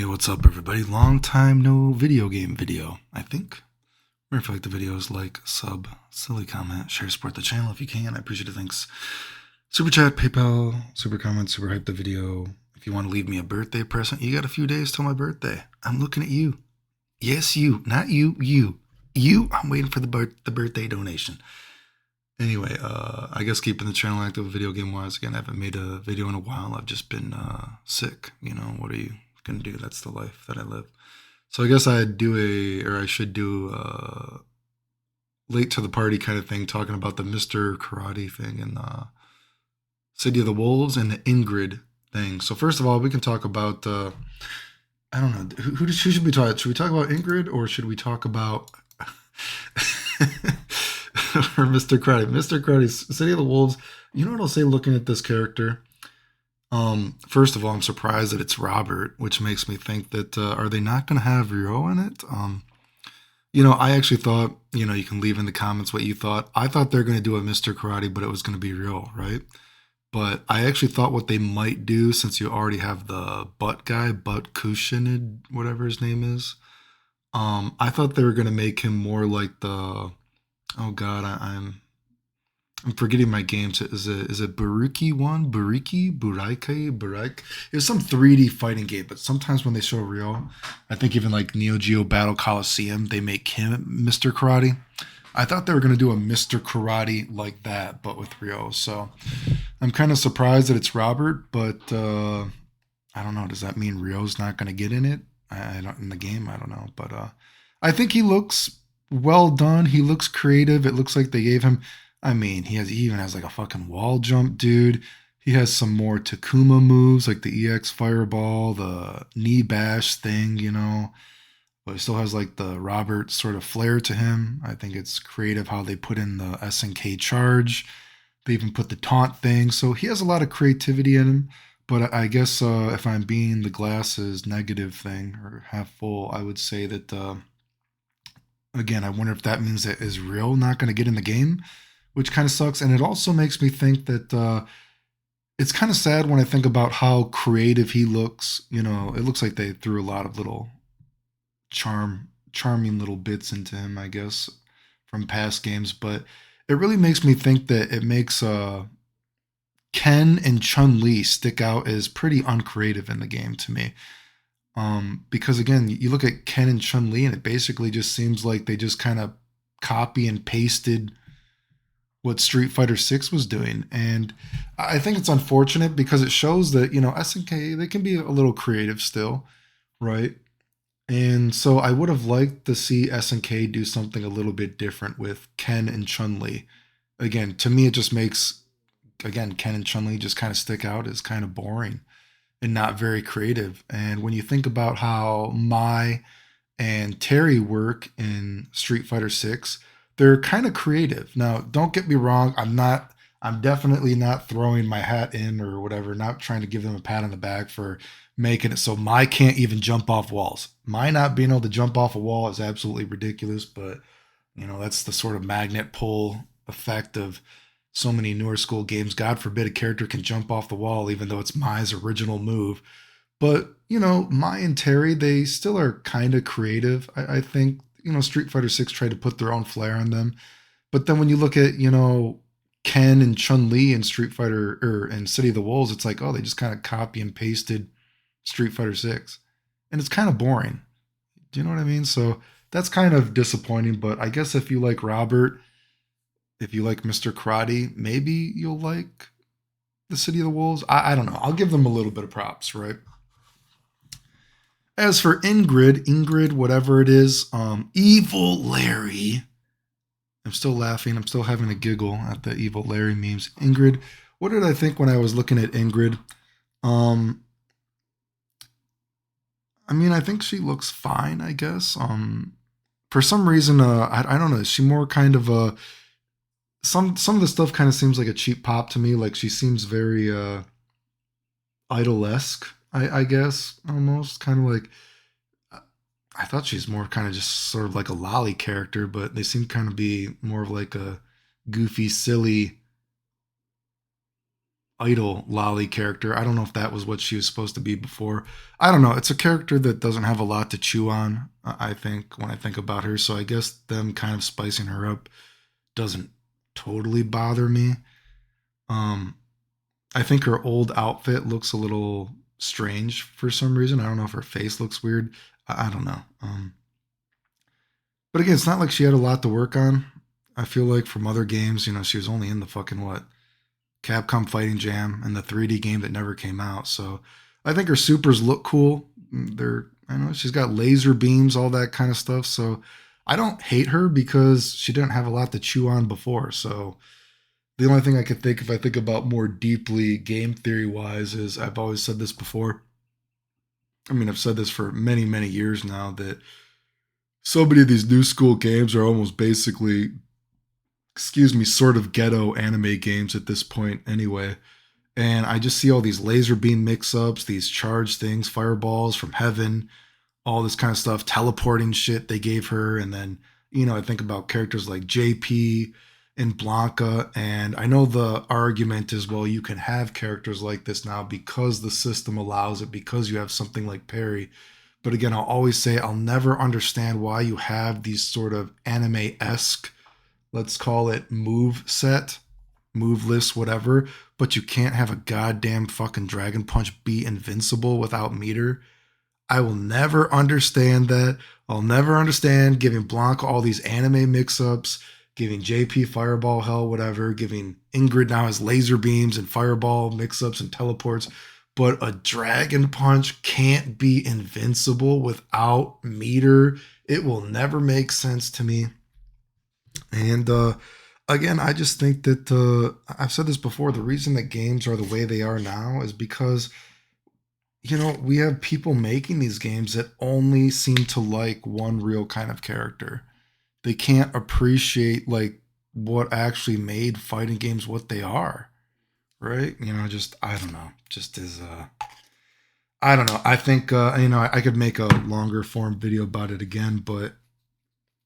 Hey, what's up, everybody? Long time no video game video, I think. If you like the videos, like, sub, silly comment, share, support the channel if you can. I appreciate it. Thanks. Super chat, PayPal, super comment, super hype the video. If you want to leave me a birthday present, you got a few days till my birthday. I'm looking at you. Yes, you, not you, you. You, I'm waiting for the birthday donation. Anyway, I guess keeping the channel active video game wise. Again, I haven't made a video in a while. I've just been sick. You know, what are you gonna do? That's the life that I live. So I guess I should do a late to the party kind of thing, talking about the Mr. Karate thing and City of the Wolves and the INGRID thing. So first of all, we can talk about I don't know who should we talk. Should we talk about INGRID or should we talk about or Mr. Karate? Mr. Karate's City of the Wolves. You know what I'll say looking at this character? First of all, I'm surprised that it's Robert, which makes me think that are they not going to have Ryo in it? I actually thought, you can leave in the comments what you thought. I thought they're going to do a Mr. Karate, but it was going to be Ryo, right? But I actually thought what they might do, since you already have the butt guy, Butt Kushinid, whatever his name is. I thought they were going to make him more like the, oh God, I'm forgetting my games. Is it Baruki one? Buraike? It was some 3D fighting game, but sometimes when they show Ryo, I think even like Neo Geo Battle Coliseum, they make him Mr. Karate. I thought they were going to do a Mr. Karate like that, but with Ryo. So I'm kind of surprised that it's Robert, but I don't know. Does that mean Ryo's not going to get in it? I don't in the game. I don't know, but I think he looks well done. He looks creative. It looks like they gave him. I mean, he even has like a fucking wall jump, dude. He has some more Takuma moves like the EX Fireball, the knee bash thing, But he still has like the Robert sort of flair to him. I think it's creative how they put in the SNK charge. They even put the taunt thing. So he has a lot of creativity in him. But I guess if I'm being the glasses negative thing or half full, I would say that, again, I wonder if that means that is Real not going to get in the game, which kind of sucks. And it also makes me think that it's kind of sad when I think about how creative he looks. It looks like they threw a lot of little charming little bits into him, I guess, from past games. But it really makes me think that it makes Ken and Chun-Li stick out as pretty uncreative in the game to me. Because again, you look at Ken and Chun-Li and it basically just seems like they just kind of copy and pasted what Street Fighter 6 was doing. And I think it's unfortunate because it shows that, SNK, they can be a little creative still, right? And so I would have liked to see SNK do something a little bit different with Ken and Chun-Li. Again, to me, it just makes, again, Ken and Chun-Li just kind of stick out as kind of boring and not very creative. And when you think about how Mai and Terry work in Street Fighter 6, they're kind of creative. Now, don't get me wrong, I'm definitely not throwing my hat in or whatever, not trying to give them a pat on the back for making it so Mai can't even jump off walls. Mai not being able to jump off a wall is absolutely ridiculous, but that's the sort of magnet pull effect of so many newer school games. God forbid a character can jump off the wall, even though it's Mai's original move. But, Mai and Terry, they still are kind of creative. I think, Street Fighter 6 tried to put their own flair on them. But then when you look at, Ken and Chun-Li in Street Fighter or in City of the Wolves, it's like, oh, they just kind of copy and pasted Street Fighter 6. And it's kind of boring. Do you know what I mean? So that's kind of disappointing. But I guess if you like Robert, if you like Mr. Karate, maybe you'll like the City of the Wolves. I don't know. I'll give them a little bit of props, right? As for Ingrid, whatever it is, Evil Larry. I'm still laughing. I'm still having a giggle at the Evil Larry memes. Ingrid, what did I think when I was looking at Ingrid? I think she looks fine, I guess. For some reason, I don't know. Is she more kind of a some of the stuff kind of seems like a cheap pop to me. Like she seems very idol-esque, I guess, almost kind of like. I thought she's more kind of just sort of like a lolly character, but they seem kind of be more of like a goofy, silly idle lolly character. I don't know if that was what she was supposed to be before. I don't know. It's a character that doesn't have a lot to chew on, I think, when I think about her. So I guess them kind of spicing her up doesn't totally bother me. Um, I think her old outfit looks a little strange for some reason. I don't know if her face looks weird. I don't know. But again, it's not like she had a lot to work on. I feel like from other games, she was only in the fucking what? Capcom Fighting Jam and the 3D game that never came out. So I think her supers look cool. I know she's got laser beams, all that kind of stuff. So I don't hate her because she didn't have a lot to chew on before. So the only thing I could think, if I think about more deeply game theory wise, is I've always said this before. I mean, I've said this for many, many years now that so many of these new school games are almost basically, excuse me, sort of ghetto anime games at this point anyway. And I just see all these laser beam mix ups, these charge things, fireballs from heaven, all this kind of stuff, teleporting shit they gave her. And then, I think about characters like JP and Blanca. And I know the argument is, well, you can have characters like this now because the system allows it, because you have something like Perry. But again, I'll always say I'll never understand why you have these sort of anime esque, let's call it move set, move list, whatever, but you can't have a goddamn fucking Dragon Punch be invincible without meter. I will never understand that. I'll never understand giving Blanca all these anime mix-ups, giving JP Fireball hell, whatever, giving Ingrid now his laser beams and Fireball mix-ups and teleports, but a Dragon Punch can't be invincible without meter. It will never make sense to me. And again, I just think that I've said this before. The reason that games are the way they are now is because we have people making these games that only seem to like one real kind of character. They can't appreciate like what actually made fighting games what they are, right? Just I don't know. Just as I don't know. I think I could make a longer form video about it again, but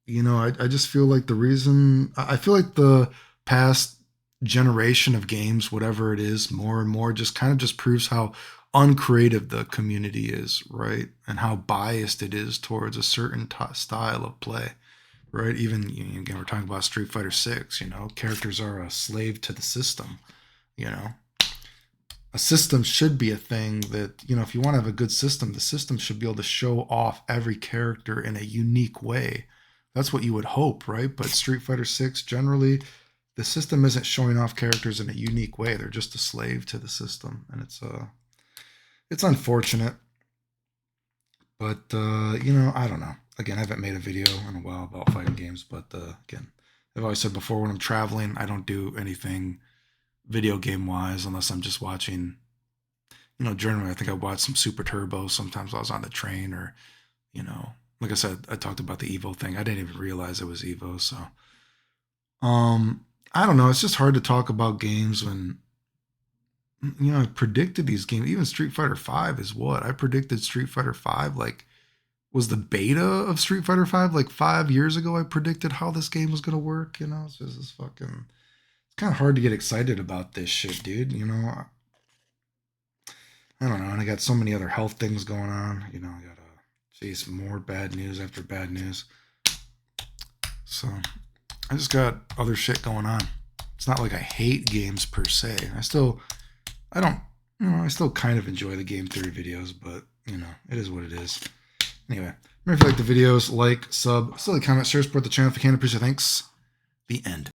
I just feel like I feel like the past generation of games, whatever it is, more and more just kind of just proves how uncreative the community is, right? And how biased it is towards a certain style of play, right? Even, again, we're talking about Street Fighter 6, characters are a slave to the system, you know? A system should be a thing that, if you want to have a good system, the system should be able to show off every character in a unique way. That's what you would hope, right? But Street Fighter 6, generally, the system isn't showing off characters in a unique way. They're just a slave to the system. And it's unfortunate. But, I don't know. Again, I haven't made a video in a while about fighting games. But, again, I've always said before, when I'm traveling, I don't do anything video game wise unless I'm just watching, generally I think I watched some Super Turbo sometimes while I was on the train, or like I said, I talked about the Evo thing. I didn't even realize it was Evo. So I don't know, it's just hard to talk about games when I predicted these games. Even Street Fighter 5 is what I predicted. Street Fighter 5 like was the beta of Street Fighter 5 like 5 years ago. I predicted how this game was going to work. It's just this fucking, it's kind of hard to get excited about this shit, dude. I don't know. And I got so many other health things going on. I got to face more bad news after bad news. So I just got other shit going on. It's not like I hate games per se. I still kind of enjoy the game theory videos, but it is what it is. Anyway, remember if you like the videos, like, sub, still comment, share, support the channel if you can. Appreciate it. Thanks. The end.